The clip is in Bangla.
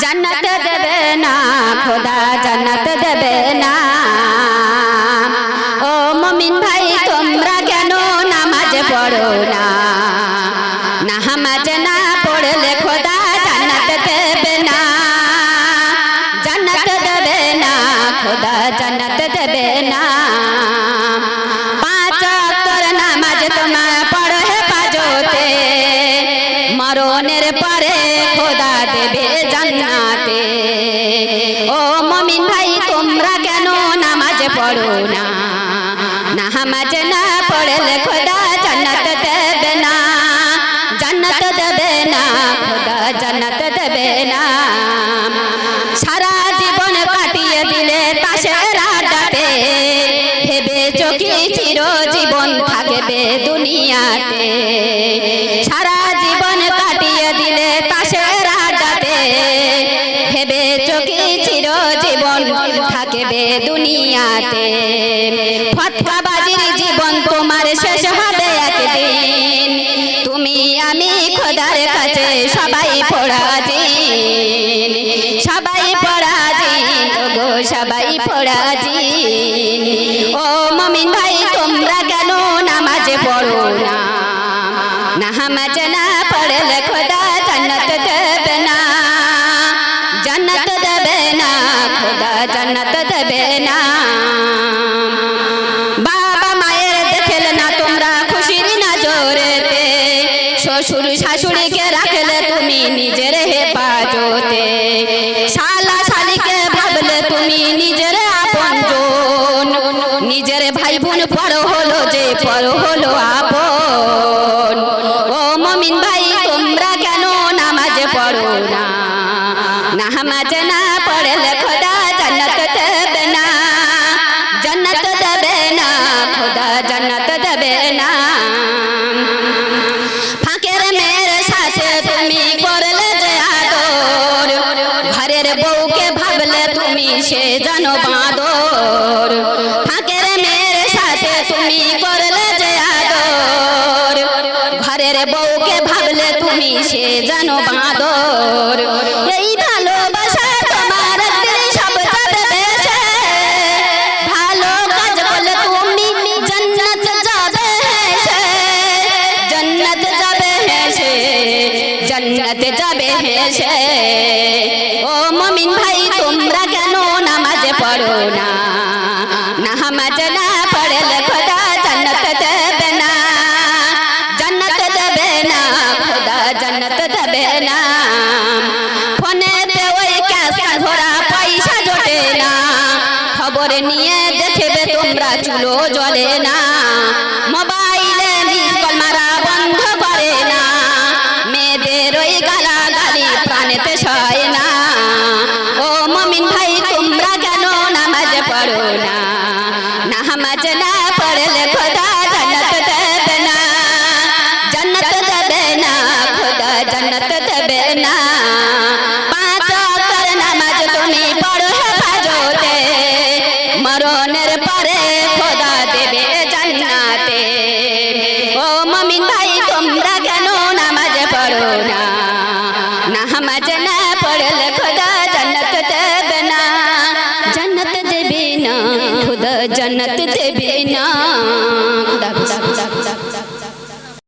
जन्नत देबे ना खुदा जन्नत देबे ना ओ मुमिन भाई তোমরা কেন নামাজ পড়ো না নামাজ না পড়লে খোদা জান্নাত দেবে না জান্নাত দেবে না খোদা জান্নাত দেবে না পাঁচ ওয়াক্তের নামাজ তোমার পড়ো হেফাজতে মরণের পরে খোদা দেবে জান্নাতে ও মুমিন ভাই তোমরা কেন নামাজ পড়ো না নামাজ না পড়লে খোদা জান্নাত দেবে না জান্নাত দেবে না খোদা জান্নাত দেবে না সারা জীবন কাটিয়ে দিলে তাসের আড্ডাতে ভেবেছো কি চিরজীবন থাকবে দুনিয়াতে সারা জীবন কাটিয়ে দিলে তাসের আড্ডাতে ভেবেছো কি চিরজীবন থাকবে দুনিয়াতে ফতকাবাজির জীবন তোমার শেষ হবে একদিন তুমি আমি খোদার কাছে সবাই পরাধীন সবাই পরাধীন গো সবাই পরাধীন ও মুমিন ভাই তোমরা কেন নামাজ পড়ো না নামাজ না পড়লে খোদা জান্নাত দেবে না জান্নাত দেবে না খোদা জান্নাত দেবে না বাবা মায়ের দেখলে না তোমরা খুশির নজরেতে শ্বশুর শাশুড়িকে রাখলে তুমি নিজের হেফাজতে শালা শালিকে ভাবলে তুমি নিজের আপনজন নিজের ভাই বোন পর হলো যে পর হলো আপন ও মুমিন ভাই তোমরা কেন নামাজ পড়ো না নামাজ না পড়লে খোদা জান্নাত দেবে না জান্নাত দেবে না খোদা জান্নাত দেবে না ফাঁকের মেয়ের সাথে তুমি করলে যে আদর ঘরের বউকে ভাবলে তুমি সে জানো বাঁদর ফাঁকের মেয়ের সাথে তুমি করলে যে আদর ঘরের বউকে ভাবলে তুমি সে জানো বাঁদর এই ভালোবাসা তোমার দিল সব যাবে বেশে ভালো কাজ করলে তুমি জান্নাত যাবে হেসে জান্নাত যাবে হেসে জান্নাত যাবে হেসে ও মুমিন ভাই তোমরা কেন নামাজ পড়ো না নামাজ না পড়লে খোদা জান্নাত দেবে না জান্নাত দেবে না খোদা জান্নাত দেবে না ফোনেতে ওই ক্যাশ ধরা পয়সা জোটে না খবর নিয়ে দেখবে তোমরা চুলো জ্বলে না মোবাইলে মিস কল মারা বন্ধ করে না মেয়েদের ওই গালাগালি প্রাণেতে সয় না ও মুমিন ভাই তোমরা কেন নামাজ পড়ো না নামাজ না পড়লে খোদা জান্নাত দেবে না জান্নাত দেবে না খোদা জান্নাত দেবে না পাঁচ ওয়াক্তের নামাজ তুমি পড়ো হেফাজতে মরণের পরে খোদা দেবে জান্নাতে ও মুমিন ভাই তোমরা কেন নামাজ পড়ো না নামাজ না পড়লে খোদা জান্নাত দেবে না জান্নাত দেবে না খোদা জান্নাত দেবে না।